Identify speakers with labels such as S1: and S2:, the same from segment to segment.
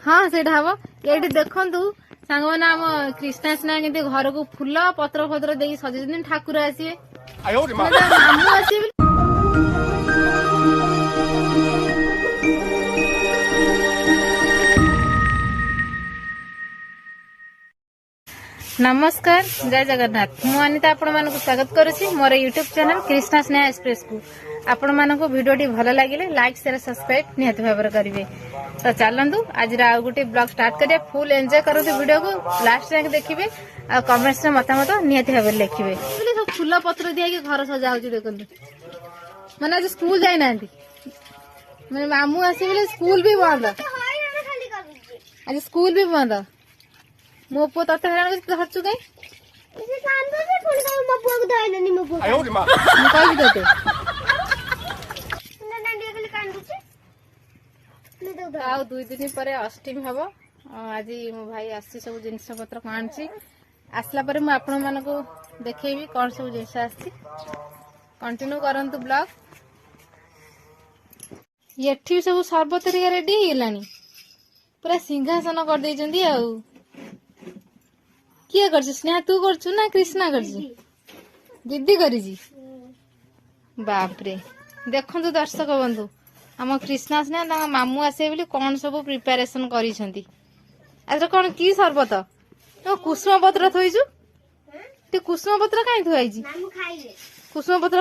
S1: हाँ से ये देखु सांग मैंने आम कृष्णा स्नेहा के घर को फूल पत्र फत्र दे सजे ठाकुर आसवे मामू आसवे। नमस्कार जय जगन्नाथ मु अनिता आपण मानक स्वागत करुछि मोर YouTube channel Krishna Sneha express को। आपण मानक वीडियोटी भल लगे लाइक शेयर सब्सक्राइब निहत भाव करेंगे। तो चलतु आज आ गोटे ब्लॉग स्टार्ट करिए। फुल एंजॉय करते वीडियो को लास्ट तक देखिए आ कमेंट्स मतामत निहत भाव लिखे। सब फूल पत्र दिया घर सजा हो देखते मैंने आज स्कूल जाई ना मैंने मामू आसे स्कूल भी बंद आज स्कूल भी बंद मो पु तते हैरान धरचु कहीं दुई दिन पर अष्टमी हम आज मो भाई आसी सब जिनस पत्र कौन आसला पर मुझे आपण मानक देखेबी कौन सब जिनस आसी। कंटिन्यू करंतु ब्लॉग। ये सब सर्बत रेडी होगलानी पूरा सिंहासन कर देइचंदी आउ किए कर स्नेहा तू कर ना कृष्णा कर दीदी कर बापरे देखु दर्शक बंधु आम कृष्णा स्नेहा मामू आसे बोली कौन सब प्रिपेरेसन कर कौन की सरबत कुसुम पत्र थोइचु कुसुम पत्र कहीं थुआई कुसुम पत्र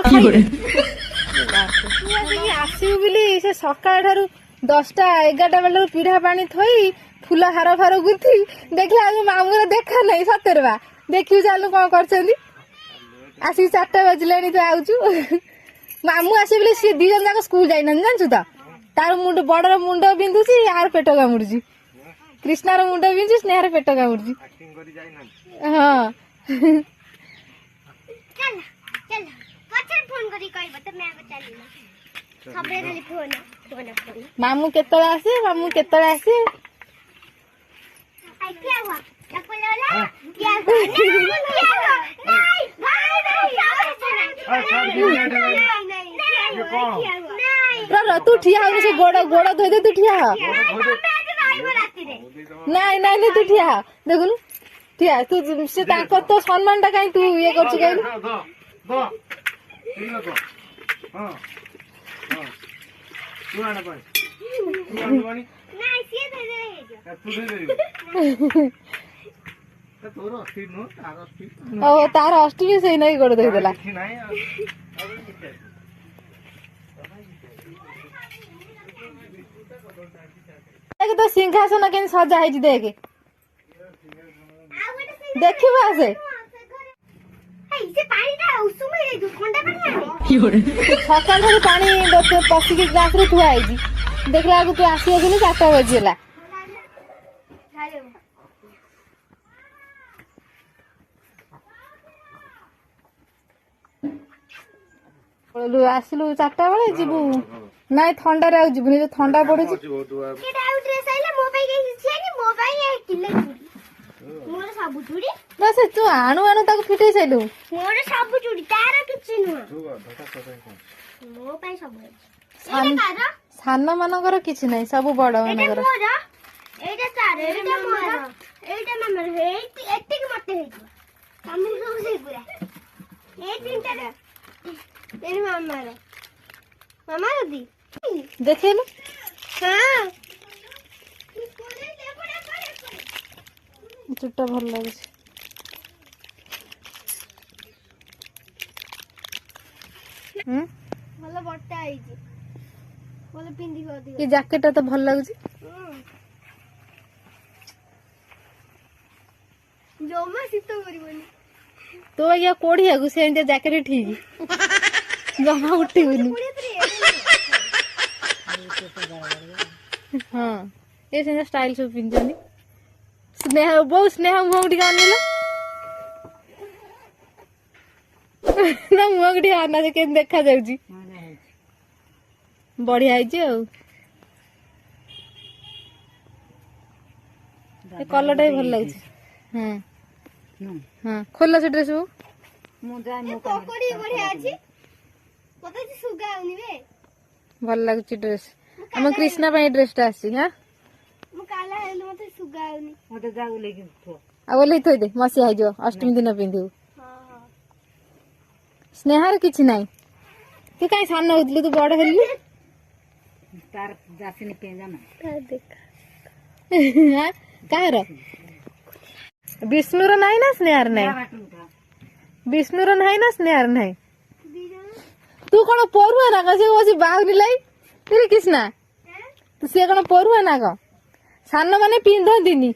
S1: आसबू बोली से सकाळ ठारू 10टा 11टा बेलू पीढ़ा पानी थोई फूल हार फार गुथी देखला मामू देखा नहीं सतर बा देखियो चालू कौन कर आसी 4टा बजले तो आउचु मामू आसे बोले सी दी जन जाक स्कूल जाइना जानछु त तार मुंड बडर मुंड बिंदुची यार पेट कामुडुची कृष्णार मुंड बिंदु स्नेहार पेट कामुडुची हां चल चल पछन फोन करी कहबो त मैं चली सबरे खाली फोन मामू केतळे आसे क्या हुआ क्या हुआ तू ठिया हो गोड़ गोड़ धोई दे तू ठिया नहीं नहीं तू ठिया देखुनु ठिया तू से तो सम्मान टा कहीं तू ये कर तार अष्टमी से नहीं गोड़ देला तो सिंहासन के सजा है देख देखिबा से सकाल पानी पशिकी ग्लास रे थुआ देखला तू आसी 4टा बजेला आसलु 4टा बेले जीवु नाई ठंडा जीवनी जो ठंडा पड़े बस तू आणु आणु ताको फिटै सैलु मोर सब चूड़ी तार किछि नु मो पई सब एटा सान मानकर किछि नै सब बड़ मानकर एटा तार एटा मोर एटा मम्मर हे एते के मते हे हम सब से पूरा ए तीनटा तेरी मम्मर मामा दी देखेलु हां चुट्टा भल लगे भल बट्टा आई जी भल पिंदी हो ये जैकेट तो भल लगे जोमा शीत करबनी तो या कोढ़िया को से जैकेट ठीक जमा उठिबनी हां ये से स्टाइल सब पिंजनी स्नेहा बहुत स्नेहा मुहटी आनिल ना मुहटी आना के देखा जाउची बढ़िया कलर टा भल लगे। हाँ हाँ खोल से ड्रेस भल लगुच ड्रेस आम कृष्णा ड्रेस टा आसी। हाँ ଆଉ ଓହ୍ଲେଇ ଥୋଇଦେ ମସିଆ ହେଇଯିବ ଅଷ୍ଟମୀ ଦିନ ପିନ୍ଧିବୁ। ସ୍ନେହାର କିଛି ନାହିଁ ତୁ କାଇଁ ସାନ ହଉଥିଲୁ ତୁ ବଡ ହେଲୁ। କାହାର ବିଷ୍ଣୁର ନାହିଁ ନା ସ୍ନେହାର ନାହିଁ ବିଷ୍ଣୁର ନାହିଁ ନା ସ୍ନେହାର ନାହିଁ। ତୁ କଣ ପରୁଆ ନା କଣ ସେ ବସି ବାହୁନି লাই କୃଷ୍ଣା ତୁ ସିଏ କଣ ପରୁଆ ନା କଣ ସାନ ମାନେ ପିନ୍ଧନ୍ତିନି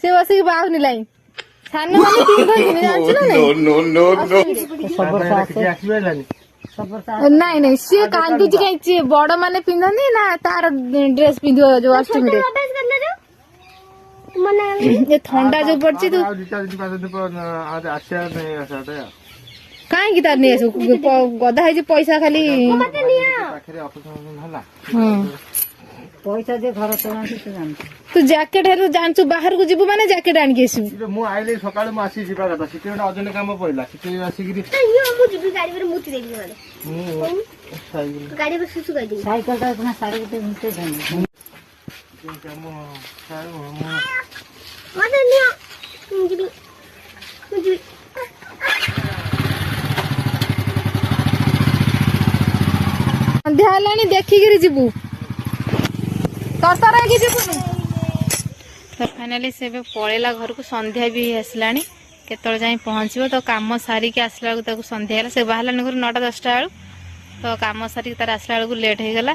S1: ସେ ବସିକି ବାହୁନି লাই ସାନ ମାନେ ପିନ୍ଧନ୍ତିନି ଜାଣିଛୁ ନା ନାଇଁ ନାଇଁ ସିଏ କାନ୍ଦୁଛି କାହିଁ ବଡ ମାନେ ପିନ୍ଧନ୍ତି ନା ତାର ଡ୍ରେସ ପିନ୍ଧିବ ଯୋଉ ଅଷ୍ଟମୀରେ ଥଣ୍ଡା ଯୋଉ ପଡିଛି ତୁ କାହିଁକି ତାର ନେଇ ଆସିବୁ ଗଦା ହେଇଛି ପଇସା ଖାଲି ପଇସା ଯେ ଘର ତୁ ଜ୍ୟାକେଟ ହେଲେ ଜାଣିଛୁ ବାହାରକୁ ଯିବୁ ମାନେ ଜ୍ୟାକେଟ ଆଣିକି ଆସିବୁ।
S2: ମୁଁ ଆଇଲେ ସକାଳୁ ମୁଁ ଆସି ଯିବା କଥା ସେଠି ଗୋଟେ ଅର୍ଜେଣ୍ଟ କାମ ପଇଲା ସେଠି ଆସିକିରି
S1: ସନ୍ଧ୍ୟା ହେଲାଣି ଦେଖିକିରି ଯିବୁ ତରତର ହେଇକି ଯିବୁନି। ତ ଫାଇନାଲି ସେ ଏବେ ପଳେଇଲା ଘରକୁ ସନ୍ଧ୍ୟା ବି ଆସିଲାଣି କେତେବେଳେ ଯାଇ ପହଞ୍ଚିବ ତ କାମ ସାରିକି ଆସିଲା ବେଳକୁ ତାକୁ ସନ୍ଧ୍ୟା ହେଲା ସେ ବାହାରିଲାନି ଘରୁ 9ଟା 10ଟା ବେଳୁ ତ କାମ ସାରିକି ତାର ଆସିଲା ବେଳକୁ ଲେଟ୍ ହେଇଗଲା।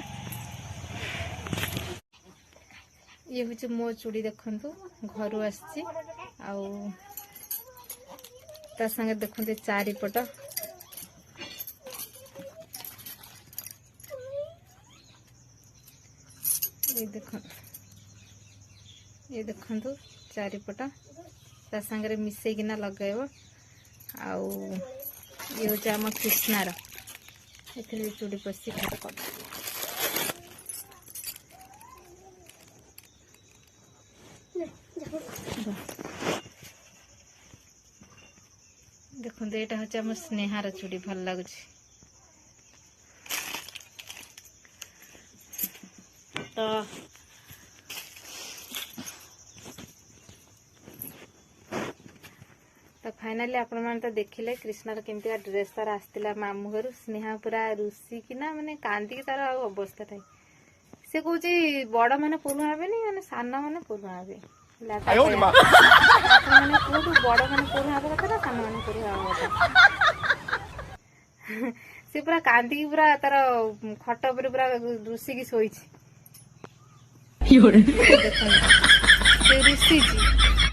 S1: ଇଏ ହଉଛି ମୋ ଚୁଡ଼ି ଦେଖନ୍ତୁ ଘରୁ ଆସିଛି ଆଉ ତା ସାଙ୍ଗେ ଦେଖନ୍ତୁ ଚାରିପଟ ये देखंतु चारिपट ता संगे मिसेकिना लगेब आउ ये हूँ आम कृष्णार ए चूड़ी पशि देखो यहाँ हूँ आम स्नेहार चूड़ी भल लगुच तो फाइनाली आपण मैंने तो देखिले कृष्णार केमती ड्रेस तार आसला मामू घर स्नेहा पूरा रुषि कि ना माने कांदी तार अवस्था था से कौन बड़ मैंने पुरुआ हे मैंने सान मैंने पुरुआ हे बड़ मैंने पुरुआ हे कथा सान मैंने पुरुआ हे से पूरा कांदी पूरा तार खट पर पूरा रुषि की शोई रुषि